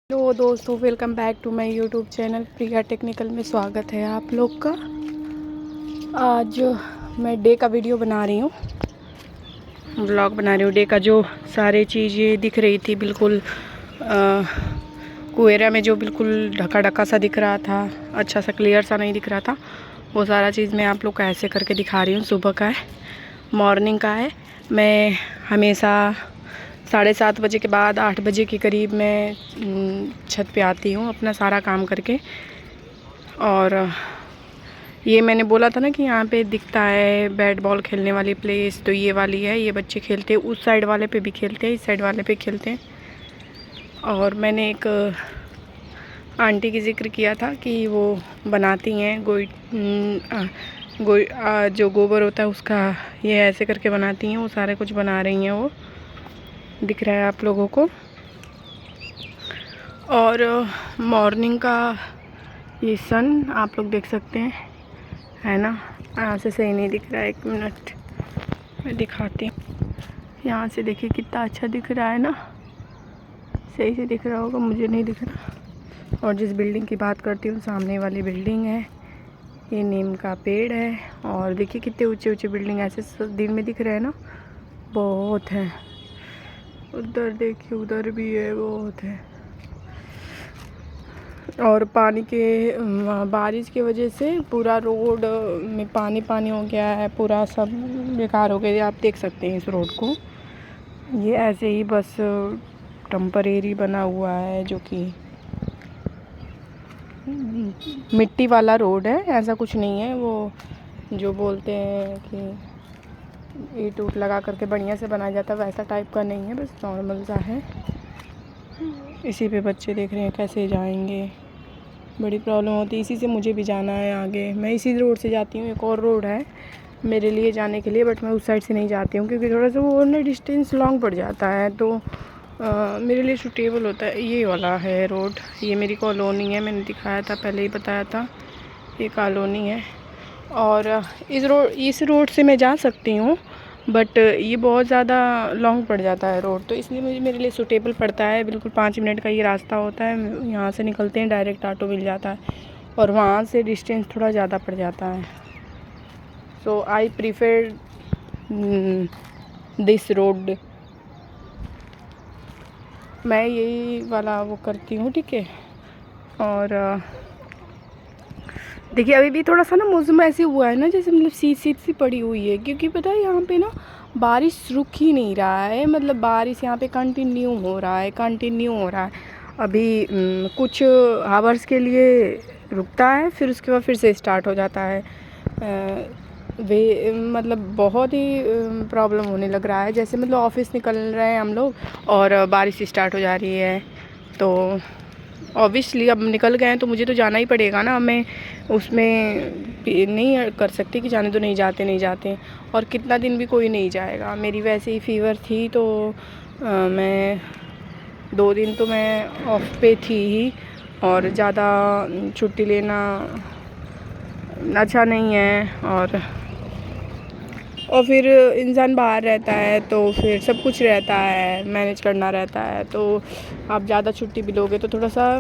Hello दोस्तों, welcome back to my YouTube channel Priya technical में स्वागत है आप लोग का। आज मैं डे का वीडियो बना रही हूँ, ब्लॉग बना रही हूँ डे का। जो सारी चीज़ें दिख रही थी बिल्कुल कोहरा में, जो बिल्कुल ढका ढका सा दिख रहा था, अच्छा सा क्लियर सा नहीं दिख रहा था, वो सारा चीज़ मैं आप लोग को ऐसे करके दिखा रही हूँ। सुबह का है, मॉर्निंग का है। मैं हमेशा 7:30 बजे के बाद 8 बजे के करीब मैं छत पे आती हूँ अपना सारा काम करके। और ये मैंने बोला था ना कि यहाँ पे दिखता है बैट बॉल खेलने वाली प्लेस, तो ये वाली है। ये बच्चे खेलते हैं, उस साइड वाले पे भी खेलते हैं, इस साइड वाले पे खेलते हैं। और मैंने एक आंटी की जिक्र किया था कि वो बनाती हैं जो गोबर होता है उसका, ये ऐसे करके बनाती हैं। वो सारे कुछ बना रही हैं, वो दिख रहा है आप लोगों को। और मॉर्निंग का ये सन आप लोग देख सकते हैं, है ना। यहाँ से सही नहीं दिख रहा है, 1 मिनट मैं दिखाती हूँ। यहाँ से देखिए कितना अच्छा दिख रहा है ना, सही से दिख रहा होगा, मुझे नहीं दिख रहा। और जिस बिल्डिंग की बात करती हूँ, सामने वाली बिल्डिंग है, ये नीम का पेड़ है। और देखिए कितने ऊंचे ऊंचे बिल्डिंग ऐसे दिन में दिख रहे हैं ना, बहुत है। उधर देखिए, उधर भी है, बहुत है। और पानी के बारिश की वजह से पूरा रोड में पानी पानी हो गया है, पूरा सब बेकार हो गया। आप देख सकते हैं इस रोड को, ये ऐसे ही बस टेम्परेरी बना हुआ है, जो कि मिट्टी वाला रोड है, ऐसा कुछ नहीं है। वो जो बोलते हैं कि ईंट उट लगा करके बढ़िया से बनाया जाता है, वैसा टाइप का नहीं है, बस नॉर्मल सा है। इसी पे बच्चे देख रहे हैं कैसे जाएंगे, बड़ी प्रॉब्लम होती है। इसी से मुझे भी जाना है आगे, मैं इसी रोड से जाती हूँ। एक और रोड है मेरे लिए जाने के लिए, बट मैं उस साइड से नहीं जाती हूँ क्योंकि थोड़ा सा वो ना डिस्टेंस लॉन्ग पड़ जाता है, तो मेरे लिए सूटेबल होता है ये वाला है रोड। ये मेरी कॉलोनी है, मैंने दिखाया था, पहले ही बताया था, ये कॉलोनी है। और इस रोड से मैं जा सकती हूँ, बट ये बहुत ज़्यादा लॉन्ग पड़ जाता है रोड, तो इसलिए मेरे लिए सूटेबल पड़ता है। बिल्कुल 5 मिनट का ये रास्ता होता है, यहाँ से निकलते हैं डायरेक्ट ऑटो मिल जाता है, और वहाँ से डिस्टेंस थोड़ा ज़्यादा पड़ जाता है। सो आई प्रीफर दिस रोड, मैं यही वाला वो करती हूँ, ठीक है। और देखिए अभी भी थोड़ा सा ना मौसम ऐसे हुआ है ना, जैसे मतलब शीत सी पड़ी हुई है, क्योंकि पता है यहाँ पे ना बारिश रुक ही नहीं रहा है। मतलब बारिश यहाँ पे कंटिन्यू हो रहा है। अभी कुछ हावर्स के लिए रुकता है, फिर उसके बाद फिर से स्टार्ट हो जाता है। मतलब बहुत ही प्रॉब्लम होने लग रहा है, जैसे मतलब ऑफिस निकल रहे हैं हम लोग और बारिश स्टार्ट हो जा रही है। तो ऑब्वियसली अब निकल गए हैं तो मुझे तो जाना ही पड़ेगा ना, मैं उसमें नहीं कर सकती कि जाने तो नहीं जाते। और कितना दिन भी कोई नहीं जाएगा। मेरी वैसे ही फीवर थी, तो मैं 2 दिन तो मैं ऑफ पे थी ही, और ज़्यादा छुट्टी लेना अच्छा नहीं है। और फिर इंसान बाहर रहता है तो फिर सब कुछ रहता है, मैनेज करना रहता है, तो आप ज़्यादा छुट्टी भी लोगे तो थोड़ा सा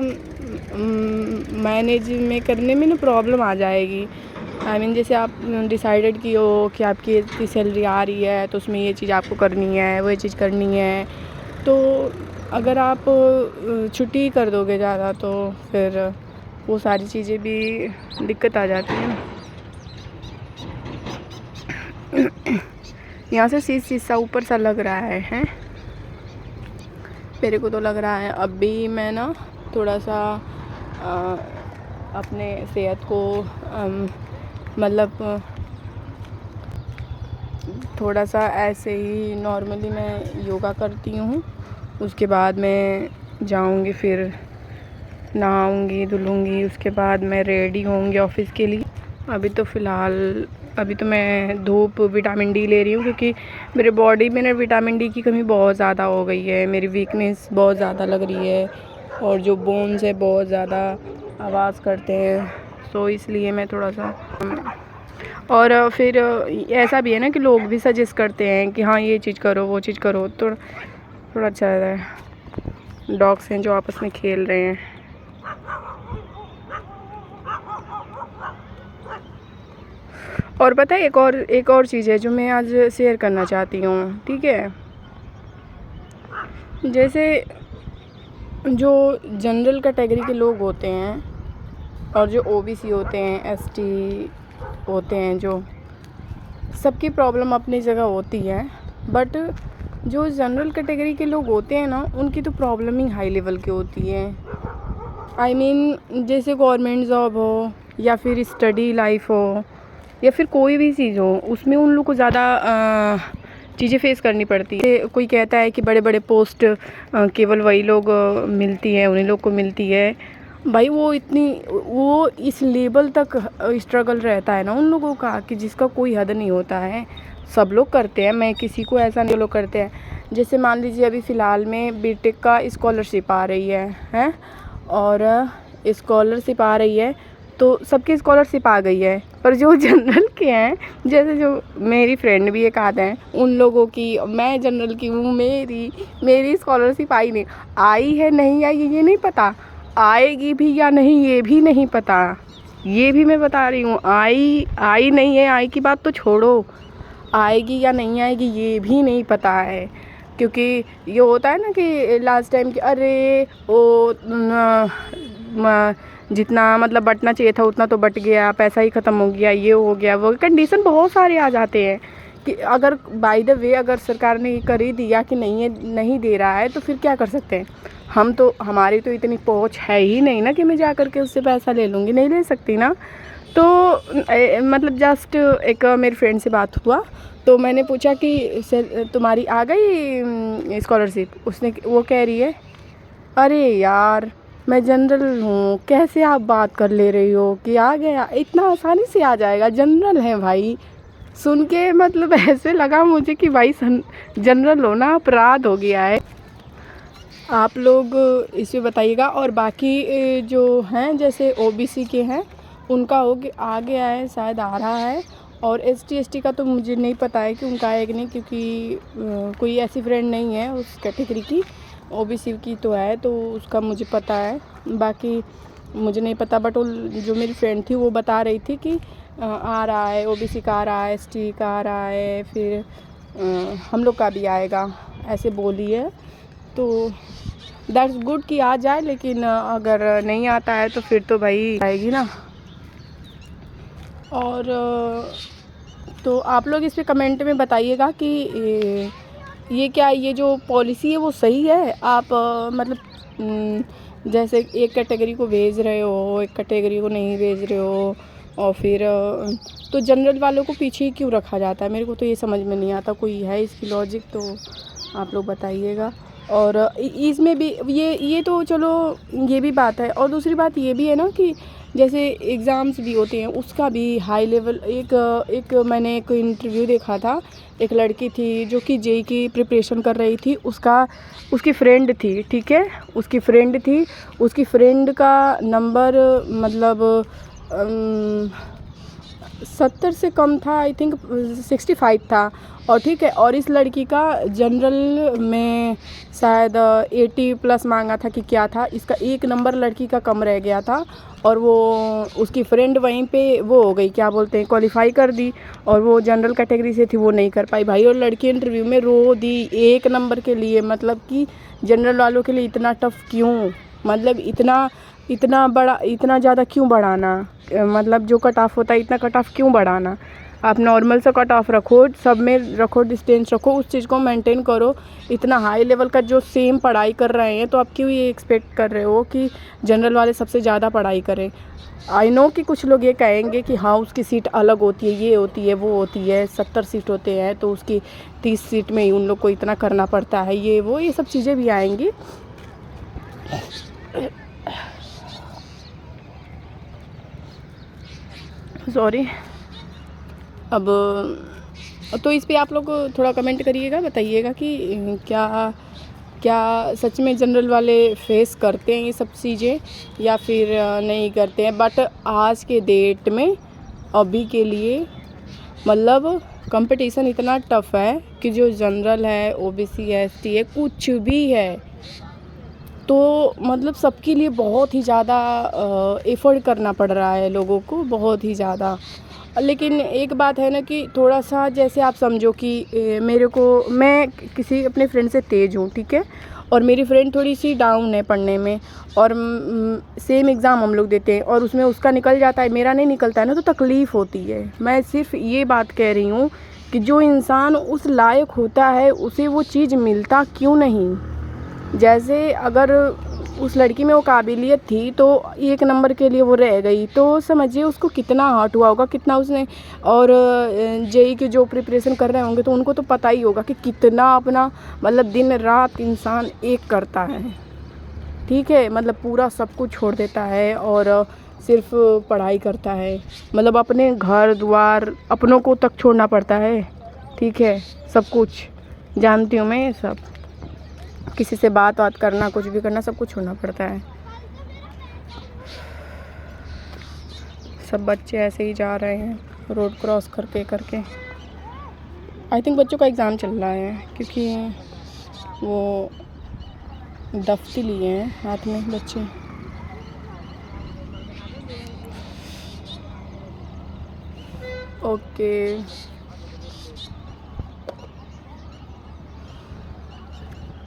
मैनेज में करने में ना प्रॉब्लम आ जाएगी। आई मीन जैसे आप डिसाइडेड की हो कि आपकी इतनी सैलरी आ रही है, तो उसमें ये चीज़ आपको करनी है, वो चीज़ करनी है, तो अगर आप छुट्टी कर दोगे ज़्यादा, तो फिर वो सारी चीज़ें भी दिक्कत आ जाती है ना। यहाँ से शीशा ऊपर सा लग रहा है, मेरे को तो लग रहा है। अब भी मैं ना थोड़ा सा अपने सेहत को मतलब थोड़ा सा ऐसे ही नॉर्मली मैं योगा करती हूँ, उसके बाद मैं जाऊँगी, फिर नहाऊँगी धुलूँगी, उसके बाद मैं रेडी होंगी ऑफिस के लिए। अभी तो मैं धूप विटामिन डी ले रही हूँ, क्योंकि मेरे बॉडी में ना विटामिन डी की कमी बहुत ज़्यादा हो गई है। मेरी वीकनेस बहुत ज़्यादा लग रही है, और जो बोन्स है बहुत ज़्यादा आवाज़ करते हैं, सो इसलिए मैं थोड़ा सा। और फिर ऐसा भी है ना कि लोग भी सजेस्ट करते हैं कि हाँ ये चीज़ करो, वो चीज़ करो, तो थोड़ा अच्छा रहता है। डॉग्स हैं जो आपस में खेल रहे हैं। और पता है एक और चीज़ है जो मैं आज शेयर करना चाहती हूँ, ठीक है। जैसे जो जनरल कैटेगरी के लोग होते हैं और जो ओबीसी होते हैं, एसटी होते हैं, जो सबकी प्रॉब्लम अपनी जगह होती है, बट जो जनरल कैटेगरी के लोग होते हैं ना, उनकी तो प्रॉब्लम ही हाई लेवल की होती है। आई मीन जैसे गवर्नमेंट जॉब हो या फिर स्टडी लाइफ हो या फिर कोई भी चीज़ हो, उसमें उन लोग को ज़्यादा चीज़ें फेस करनी पड़ती है। कोई कहता है कि बड़े बड़े पोस्ट केवल वही लोग मिलती है, उन्हीं लोग को मिलती है। भाई वो इस लेवल तक स्ट्रगल रहता है ना उन लोगों का कि जिसका कोई हद नहीं होता है। सब लोग करते हैं, मैं किसी को ऐसा नहीं, लोग करते हैं। जैसे मान लीजिए अभी फ़िलहाल में बीटेक का स्कॉलरशिप आ रही है और स्कॉलरशिप आ रही है तो सबकी स्कॉलरशिप आ गई है, पर जो जनरल के हैं, जैसे जो मेरी फ्रेंड भी एक आध हैं, उन लोगों की, मैं जनरल की हूँ, मेरी स्कॉलरशिप आई नहीं। आई है नहीं आई ये नहीं पता, आएगी भी या नहीं ये भी नहीं पता। ये भी मैं बता रही हूँ, आई नहीं है, आई की बात तो छोड़ो, आएगी या नहीं आएगी ये भी नहीं पता है। क्योंकि ये होता है ना कि लास्ट टाइम कि अरे वो जितना मतलब बटना चाहिए था उतना तो बट गया, पैसा ही ख़त्म हो गया, ये हो गया, वो कंडीशन बहुत सारे आ जाते हैं कि अगर बाय द वे अगर सरकार ने कर ही दिया कि नहीं दे रहा है तो फिर क्या कर सकते हैं हम। तो हमारी तो इतनी पहुंच है ही नहीं ना कि मैं जा कर के उससे पैसा ले लूँगी, नहीं ले सकती ना। तो मतलब जस्ट एक मेरी फ्रेंड से बात हुआ तो मैंने पूछा कि सर तुम्हारी आ गई स्कॉलरशिप। वो कह रही है अरे यार मैं जनरल हूँ, कैसे आप बात कर ले रही हो कि आ गया, इतना आसानी से आ जाएगा, जनरल है भाई। सुन के मतलब ऐसे लगा मुझे कि भाई जनरल होना अपराध हो गया है। आप लोग इसे बताइएगा। और बाकी जो हैं जैसे ओबीसी के हैं उनका आ गया है, शायद आ रहा है। और एसटी का तो मुझे नहीं पता है कि उनका है कि नहीं, क्योंकि कोई ऐसी फ्रेंड नहीं है उस कैटेगरी की। ओबीसी की तो है तो उसका मुझे पता है, बाकी मुझे नहीं पता। बट वो जो मेरी फ्रेंड थी वो बता रही थी कि आ रहा है, ओबीसी का आ रहा है, एसटी का आ रहा है, फिर हम लोग का भी आएगा, ऐसे बोली है। तो दैट्स गुड कि आ जाए, लेकिन अगर नहीं आता है तो फिर तो भाई आएगी ना। और तो आप लोग इस पे कमेंट में बताइएगा कि ये क्या, ये जो पॉलिसी है वो सही है। आप मतलब जैसे एक कैटेगरी को भेज रहे हो, एक कैटेगरी को नहीं भेज रहे हो, और फिर तो जनरल वालों को पीछे ही क्यों रखा जाता है, मेरे को तो ये समझ में नहीं आता। कोई है इसकी लॉजिक तो आप लोग बताइएगा। और इसमें भी ये तो चलो ये भी बात है। और दूसरी बात ये भी है ना कि जैसे एग्ज़ाम्स भी होते हैं उसका भी हाई लेवल, एक मैंने एक इंटरव्यू देखा था, एक लड़की थी जो कि जेईई की प्रिपरेशन कर रही थी। उसकी फ्रेंड थी, ठीक है, उसकी फ्रेंड का नंबर मतलब 70 से कम था, आई थिंक 65 था। और ठीक है, और इस लड़की का जनरल में शायद 80 प्लस मांगा था कि क्या था, इसका एक नंबर लड़की का कम रह गया था। और वो उसकी फ्रेंड वहीं पे वो हो गई, क्या बोलते हैं, क्वालिफाई कर दी, और वो जनरल कैटेगरी से थी, वो नहीं कर पाई भाई। और लड़की इंटरव्यू में रो दी एक नंबर के लिए। मतलब कि जनरल वालों के लिए इतना टफ़ क्यों, मतलब इतना बड़ा, इतना ज़्यादा क्यों बढ़ाना, मतलब जो कट ऑफ होता है इतना कट ऑफ क्यों बढ़ाना। आप नॉर्मल सा कट ऑफ रखो, सब में रखो, डिस्टेंस रखो, उस चीज़ को मेंटेन करो। इतना हाई लेवल का जो सेम पढ़ाई कर रहे हैं तो आप क्यों ये एक्सपेक्ट कर रहे हो कि जनरल वाले सबसे ज़्यादा पढ़ाई करें। आई नो कि कुछ लोग ये कहेंगे कि हाँ उसकी सीट अलग होती है, ये होती है, वो होती है, 70 सीट होते हैं तो उसकी 30 सीट में ही उन लोग को इतना करना पड़ता है, ये सब चीज़ें भी आएंगी। सॉरी। अब तो इस पे आप लोग थोड़ा कमेंट करिएगा, बताइएगा कि क्या सच में जनरल वाले फेस करते हैं ये सब चीज़ें या फिर नहीं करते हैं। बट आज के डेट में अभी के लिए मतलब कंपटीशन इतना टफ़ है कि जो जनरल है, ओबीसी है, एसटी है, कुछ भी है, तो मतलब सबके लिए बहुत ही ज़्यादा एफ़र्ट करना पड़ रहा है लोगों को, बहुत ही ज़्यादा। लेकिन एक बात है ना कि थोड़ा सा जैसे आप समझो कि मैं किसी अपने फ्रेंड से तेज़ हूँ, ठीक है, और मेरी फ्रेंड थोड़ी सी डाउन है पढ़ने में, और सेम एग्ज़ाम हम लोग देते हैं और उसमें उसका निकल जाता है, मेरा नहीं निकलता है ना, तो तकलीफ़ होती है। मैं सिर्फ ये बात कह रही हूँ कि जो इंसान उस लायक होता है उसे वो चीज़ मिलता क्यों नहीं। जैसे अगर उस लड़की में वो काबिलियत थी तो 1 नंबर के लिए वो रह गई, तो समझिए उसको कितना हर्ट हुआ होगा, कितना उसने। और जेईई के जो प्रिपरेशन कर रहे होंगे तो उनको तो पता ही होगा कि कितना अपना मतलब दिन रात इंसान एक करता है, ठीक है, मतलब पूरा सब कुछ छोड़ देता है और सिर्फ पढ़ाई करता है। मतलब अपने घर द्वार अपनों को तक छोड़ना पड़ता है, ठीक है, सब कुछ जानती हूँ मैं ये सब। किसी से बात करना, कुछ भी करना, सब कुछ छोड़ना पड़ता है। सब बच्चे ऐसे ही जा रहे हैं रोड क्रॉस करके। आई थिंक बच्चों का एग्ज़ाम चल रहा है, क्योंकि वो दफ्ती लिए हैं हाथ में बच्चे।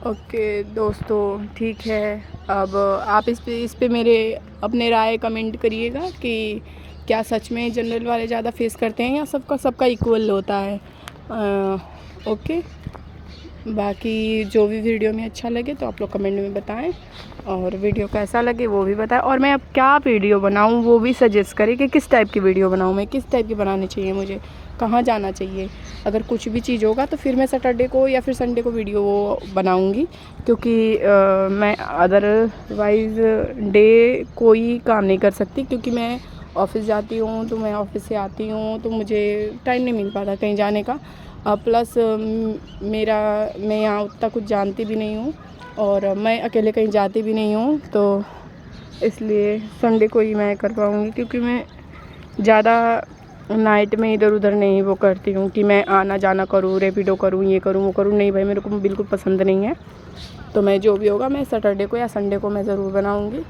ओके दोस्तों, ठीक है। अब आप इस पे मेरे अपने राय कमेंट करिएगा कि क्या सच में जनरल वाले ज़्यादा फेस करते हैं या सबका इक्वल होता है। ओके, बाकी जो भी वीडियो में अच्छा लगे तो आप लोग कमेंट में बताएं, और वीडियो कैसा लगे वो भी बताएं, और मैं अब क्या वीडियो बनाऊं वो भी सजेस्ट करें कि किस टाइप की वीडियो बनाऊं, मैं किस टाइप की बनानी चाहिए, मुझे कहाँ जाना चाहिए। अगर कुछ भी चीज़ होगा तो फिर मैं सैटरडे को या फिर संडे को वीडियो बनाऊंगी, क्योंकि मैं अदरवाइज़ डे कोई काम नहीं कर सकती, क्योंकि मैं ऑफ़िस जाती हूँ, तो मैं ऑफ़िस से आती हूँ तो मुझे टाइम नहीं मिल पाता कहीं जाने का। प्लस मैं यहाँ उतना कुछ जानती भी नहीं हूँ और मैं अकेले कहीं जाती भी नहीं हूँ, तो इसलिए संडे को ही मैं कर पाऊँगी, क्योंकि मैं ज़्यादा नाइट में इधर उधर नहीं वो करती हूँ कि मैं आना जाना करूँ, रैपिडो करूँ, ये करूँ वो करूँ। नहीं भाई, मेरे को बिल्कुल पसंद नहीं है। तो मैं जो भी होगा मैं सैटरडे को या संडे को मैं ज़रूर बनाऊँगी।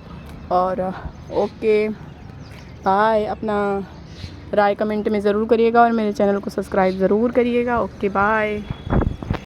और ओके बाय। अपना राय कमेंट में ज़रूर करिएगा और मेरे चैनल को सब्सक्राइब ज़रूर करिएगा। Okay bye.